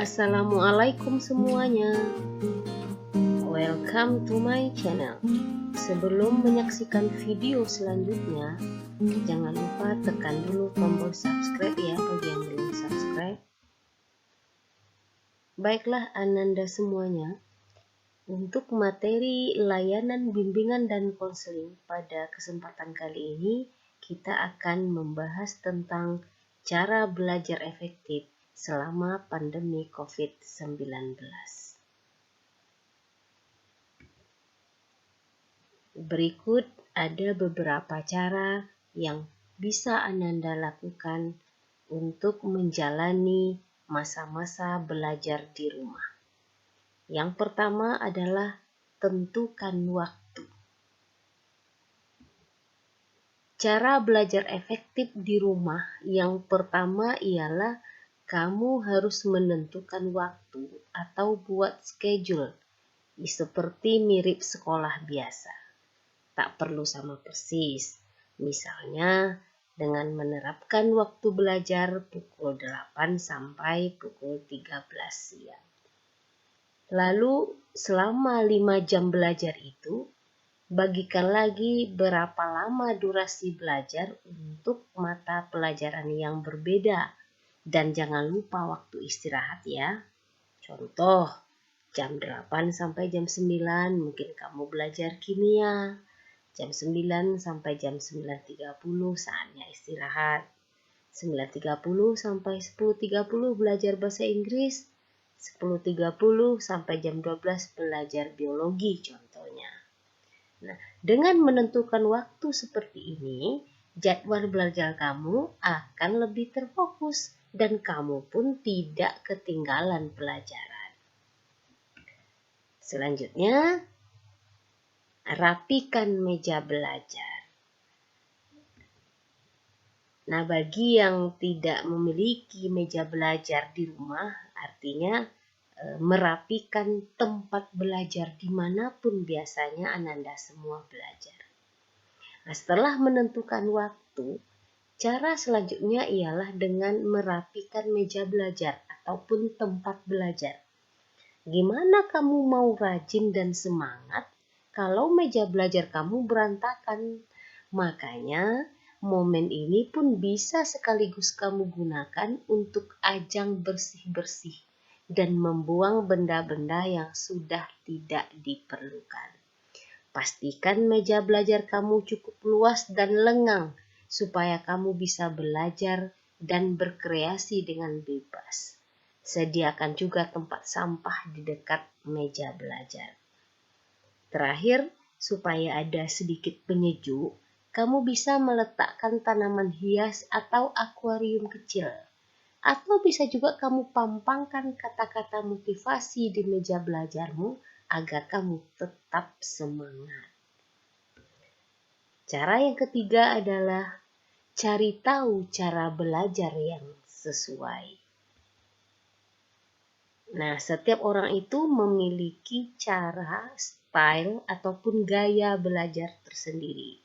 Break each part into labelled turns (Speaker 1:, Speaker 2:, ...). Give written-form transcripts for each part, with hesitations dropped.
Speaker 1: Assalamualaikum semuanya. Welcome to my channel. Sebelum menyaksikan video selanjutnya, jangan lupa tekan dulu tombol subscribe ya bagi yang belum subscribe. Baiklah Ananda semuanya, untuk materi layanan bimbingan dan konseling pada kesempatan kali ini kita akan membahas tentang cara belajar efektif selama pandemi COVID-19. Berikut ada beberapa cara yang bisa Ananda lakukan untuk menjalani masa-masa belajar di rumah. Yang pertama adalah tentukan waktu. Cara belajar efektif di rumah yang pertama ialah kamu harus menentukan waktu atau buat schedule, seperti mirip sekolah biasa. Tak perlu sama persis, misalnya dengan menerapkan waktu belajar pukul 8 sampai pukul 13 siang. Lalu selama 5 jam belajar itu, bagikan lagi berapa lama durasi belajar untuk mata pelajaran yang berbeda. Dan jangan lupa waktu istirahat ya. Contoh, jam 8 sampai jam 9 mungkin kamu belajar kimia. Jam 9 sampai jam 9.30 saatnya istirahat. 9.30 sampai 10.30 belajar bahasa Inggris. 10.30 sampai jam 12 belajar biologi contohnya. Nah, dengan menentukan waktu seperti ini, jadwal belajar kamu akan lebih terfokus dan kamu pun tidak ketinggalan pelajaran. Selanjutnya, rapikan meja belajar. Nah, bagi yang tidak memiliki meja belajar di rumah, artinya merapikan tempat belajar dimanapun biasanya Ananda semua belajar. Nah, setelah menentukan waktu, cara selanjutnya ialah dengan merapikan meja belajar ataupun tempat belajar. Gimana kamu mau rajin dan semangat kalau meja belajar kamu berantakan? Makanya momen ini pun bisa sekaligus kamu gunakan untuk ajang bersih-bersih dan membuang benda-benda yang sudah tidak diperlukan. Pastikan meja belajar kamu cukup luas dan lengang supaya kamu bisa belajar dan berkreasi dengan bebas. Sediakan juga tempat sampah di dekat meja belajar. Terakhir, supaya ada sedikit penyejuk, kamu bisa meletakkan tanaman hias atau akuarium kecil. Atau bisa juga kamu pampangkan kata-kata motivasi di meja belajarmu agar kamu tetap semangat. Cara yang ketiga adalah cari tahu cara belajar yang sesuai. Nah, setiap orang itu memiliki cara, style, ataupun gaya belajar tersendiri.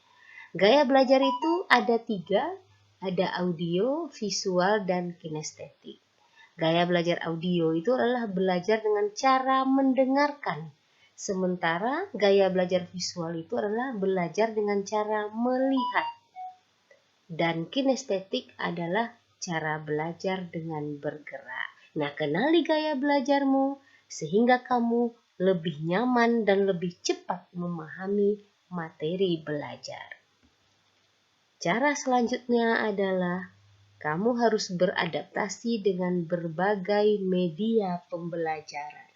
Speaker 1: Gaya belajar itu ada 3, ada audio, visual, dan kinestetik. Gaya belajar audio itu adalah belajar dengan cara mendengarkan. Sementara gaya belajar visual itu adalah belajar dengan cara melihat. Dan kinestetik adalah cara belajar dengan bergerak. Nah, kenali gaya belajarmu sehingga kamu lebih nyaman dan lebih cepat memahami materi belajar. Cara selanjutnya adalah kamu harus beradaptasi dengan berbagai media pembelajaran.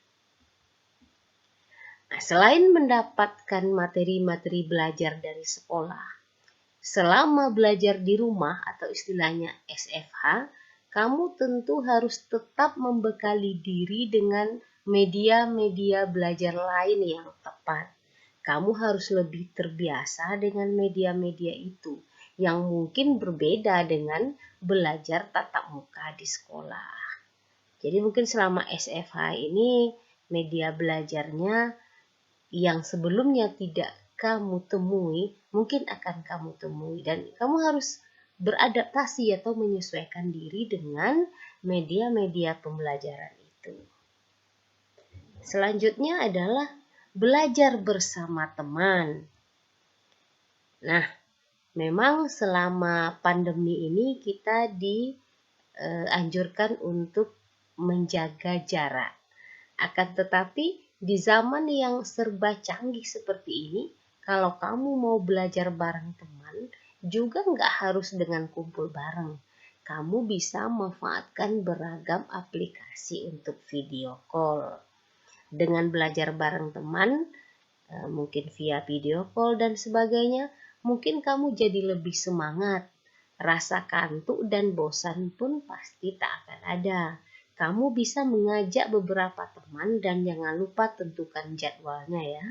Speaker 1: Nah, selain mendapatkan materi-materi belajar dari sekolah, selama belajar di rumah atau istilahnya SFH, kamu tentu harus tetap membekali diri dengan media-media belajar lain yang tepat. Kamu harus lebih terbiasa dengan media-media itu yang mungkin berbeda dengan belajar tatap muka di sekolah. Jadi mungkin selama SFH ini media belajarnya yang sebelumnya tidak kamu temui, mungkin akan kamu temui. Dan kamu harus beradaptasi atau menyesuaikan diri dengan media-media pembelajaran itu. Selanjutnya adalah belajar bersama teman. Nah, memang selama pandemi ini kita dianjurkan untuk menjaga jarak. Akan tetapi di zaman yang serba canggih seperti ini, kalau kamu mau belajar bareng teman, juga nggak harus dengan kumpul bareng. Kamu bisa memanfaatkan beragam aplikasi untuk video call. Dengan belajar bareng teman, mungkin via video call dan sebagainya, mungkin kamu jadi lebih semangat. Rasa kantuk dan bosan pun pasti tak akan ada. Kamu bisa mengajak beberapa teman dan jangan lupa tentukan jadwalnya ya.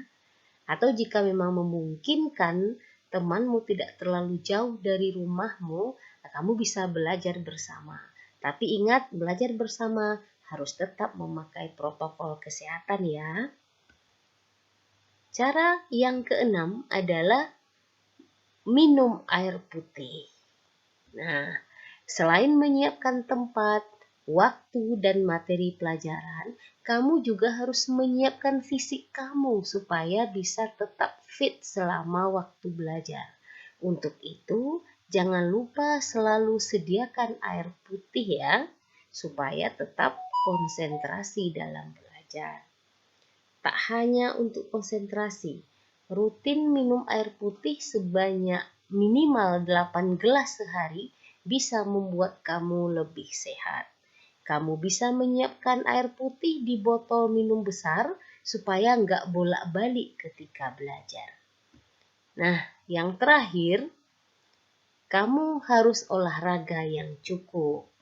Speaker 1: Atau jika memang memungkinkan temanmu tidak terlalu jauh dari rumahmu, kamu bisa belajar bersama. Tapi ingat, belajar bersama harus tetap memakai protokol kesehatan ya. Cara yang keenam adalah minum air putih. Nah, selain menyiapkan tempat, waktu, dan materi pelajaran, kamu juga harus menyiapkan fisik kamu supaya bisa tetap fit selama waktu belajar. Untuk itu, jangan lupa selalu sediakan air putih ya, supaya tetap konsentrasi dalam belajar. Tak hanya untuk konsentrasi, rutin minum air putih sebanyak minimal 8 gelas sehari bisa membuat kamu lebih sehat. Kamu bisa menyiapkan air putih di botol minum besar supaya nggak bolak-balik ketika belajar. Nah, yang terakhir, kamu harus olahraga yang cukup.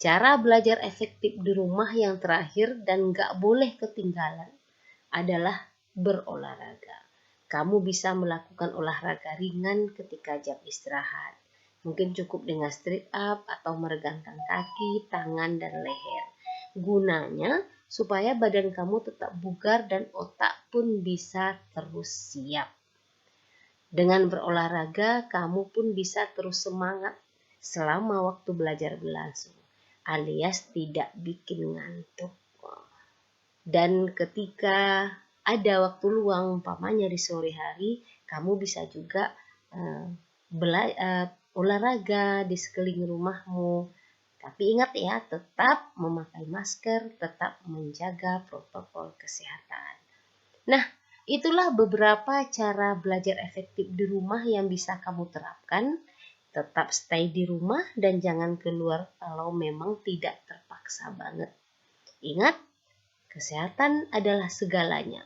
Speaker 1: Cara belajar efektif di rumah yang terakhir dan nggak boleh ketinggalan adalah berolahraga. Kamu bisa melakukan olahraga ringan ketika jam istirahat. Mungkin cukup dengan sit up atau meregangkan kaki, tangan, dan leher. Gunanya supaya badan kamu tetap bugar dan otak pun bisa terus siap. Dengan berolahraga, kamu pun bisa terus semangat selama waktu belajar berlangsung, alias tidak bikin ngantuk. Dan ketika ada waktu luang, umpamanya di sore hari, kamu bisa juga olahraga di sekeliling rumahmu. Tapi ingat ya, tetap memakai masker, tetap menjaga protokol kesehatan. Nah, itulah beberapa cara belajar efektif di rumah yang bisa kamu terapkan. Tetap stay di rumah dan jangan keluar kalau memang tidak terpaksa banget. Ingat, kesehatan adalah segalanya.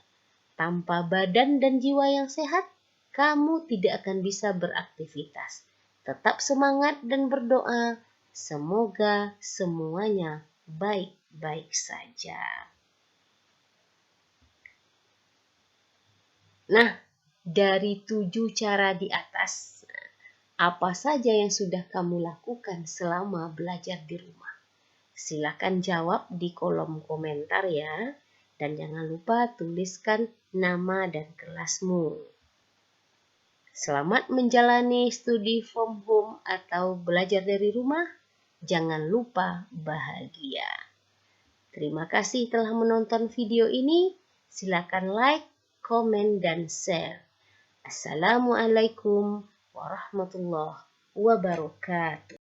Speaker 1: Tanpa badan dan jiwa yang sehat, kamu tidak akan bisa beraktivitas. Tetap semangat dan berdoa. Semoga semuanya baik-baik saja. Nah, dari 7 cara di atas, apa saja yang sudah kamu lakukan selama belajar di rumah? Silakan jawab di kolom komentar ya. Dan jangan lupa tuliskan nama dan kelasmu. Selamat menjalani studi from home atau belajar dari rumah. Jangan lupa bahagia. Terima kasih telah menonton video ini. Silakan like, komen, dan share. Assalamualaikum warahmatullahi wabarakatuh.